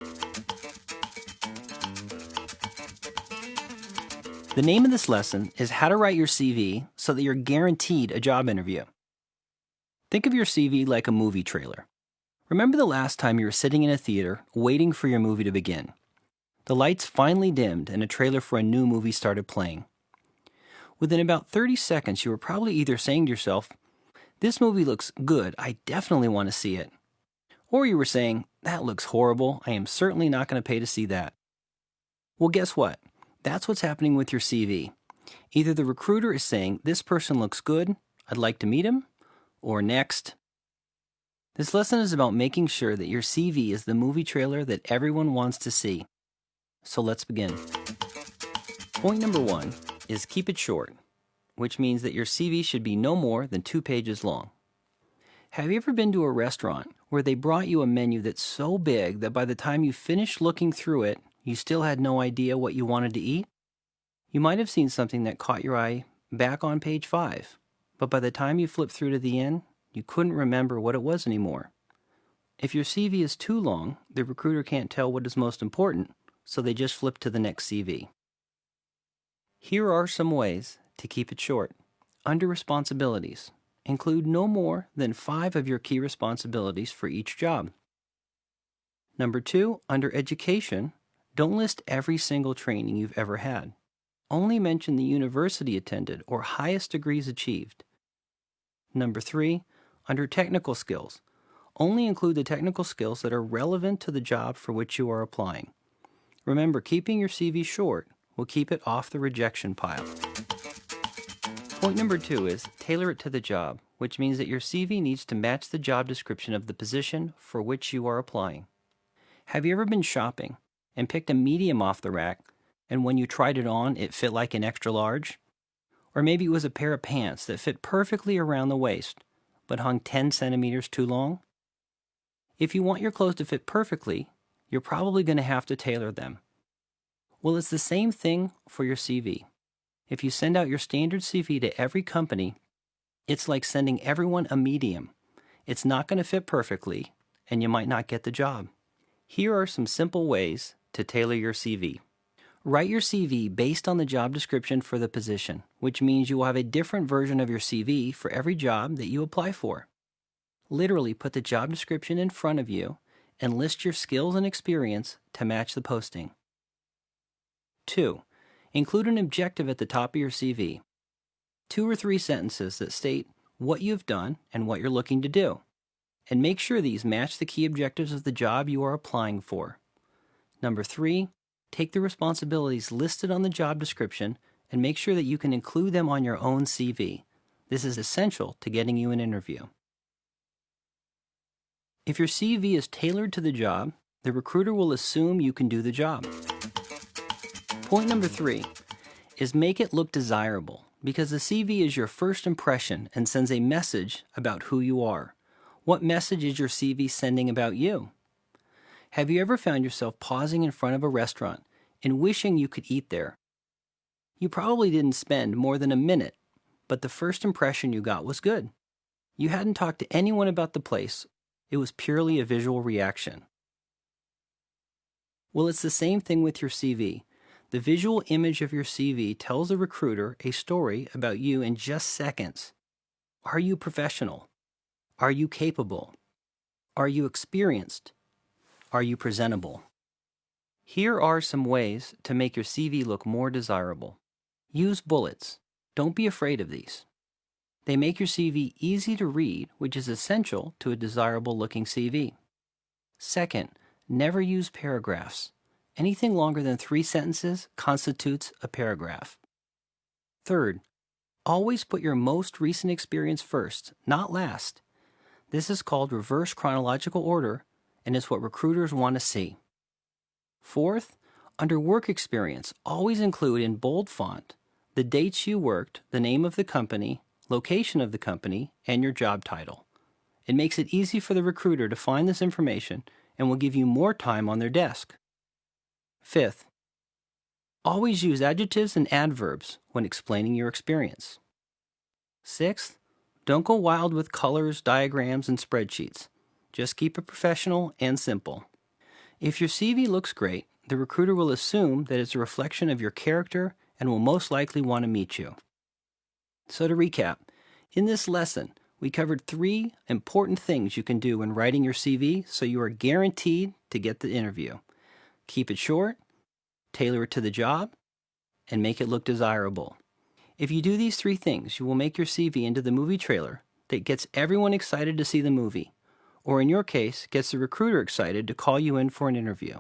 The name of this lesson is How to Write Your CV so that you're guaranteed a job interview. Think of your CV like a movie trailer. Remember the last time you were sitting in a theater waiting for your movie to begin. The lights finally dimmed and a trailer for a new movie started playing. Within about 30 seconds, you were probably either saying to yourself, "This movie looks good, I definitely want to see it." Or you were saying, "That looks horrible, I am certainly not going to pay to see that." Well, guess what? That's what's happening with your CV. Either the recruiter is saying, "This person looks good, I'd like to meet him," or "Next." This lesson is about making sure that your CV is the movie trailer that everyone wants to see. So let's begin. Point number 1 is keep it short, which means that your CV should be no more than 2 pages long. Have you ever been to a restaurant where they brought you a menu that's so big that by the time you finished looking through it, you still had no idea what you wanted to eat? You might have seen something that caught your eye back on page 5, but by the time you flipped through to the end, you couldn't remember what it was anymore. If your CV is too long, the recruiter can't tell what is most important, so they just flip to the next CV. Here are some ways to keep it short. Under responsibilities, include no more than 5 of your key responsibilities for each job. Number 2, under education, don't list every single training you've ever had. Only mention the university attended or highest degrees achieved. Number 3, under technical skills, only include the technical skills that are relevant to the job for which you are applying. Remember, keeping your CV short will keep it off the rejection pile. Point number 2 is tailor it to the job, which means that your CV needs to match the job description of the position for which you are applying. Have you ever been shopping and picked a medium off the rack, and when you tried it on, it fit like an extra large? Or maybe it was a pair of pants that fit perfectly around the waist, but hung 10 centimeters too long? If you want your clothes to fit perfectly, you're probably going to have to tailor them. Well, it's the same thing for your CV. If you send out your standard CV to every company, it's like sending everyone a medium. It's not going to fit perfectly, and you might not get the job. Here are some simple ways to tailor your CV. Write your CV based on the job description for the position, which means you will have a different version of your CV for every job that you apply for. Literally put the job description in front of you and list your skills and experience to match the posting. 2. Include an objective at the top of your CV. 2 or 3 sentences that state what you've done and what you're looking to do. And make sure these match the key objectives of the job you are applying for. Number 3, take the responsibilities listed on the job description and make sure that you can include them on your own CV. This is essential to getting you an interview. If your CV is tailored to the job, the recruiter will assume you can do the job. Point number 3 is make it look desirable, because the CV is your first impression and sends a message about who you are. What message is your CV sending about you? Have you ever found yourself pausing in front of a restaurant and wishing you could eat there? You probably didn't spend more than a minute, but the first impression you got was good. You hadn't talked to anyone about the place. It was purely a visual reaction. Well, it's the same thing with your CV. The visual image of your CV tells the recruiter a story about you in just seconds. Are you professional? Are you capable? Are you experienced? Are you presentable? Here are some ways to make your CV look more desirable. Use bullets. Don't be afraid of these. They make your CV easy to read, which is essential to a desirable-looking CV. Second, never use paragraphs. Anything longer than 3 sentences constitutes a paragraph. Third, always put your most recent experience first, not last. This is called reverse chronological order, and is what recruiters want to see. Fourth, under work experience, always include in bold font the dates you worked, the name of the company, location of the company, and your job title. It makes it easy for the recruiter to find this information and will give you more time on their desk. Fifth, always use adjectives and adverbs when explaining your experience. Sixth, don't go wild with colors, diagrams, and spreadsheets. Just keep it professional and simple. If your CV looks great, the recruiter will assume that it's a reflection of your character and will most likely want to meet you. So to recap, in this lesson, we covered 3 important things you can do when writing your CV so you are guaranteed to get the interview. Keep it short, tailor it to the job, and make it look desirable. If you do these 3 things, you will make your CV into the movie trailer that gets everyone excited to see the movie, or in your case, gets the recruiter excited to call you in for an interview.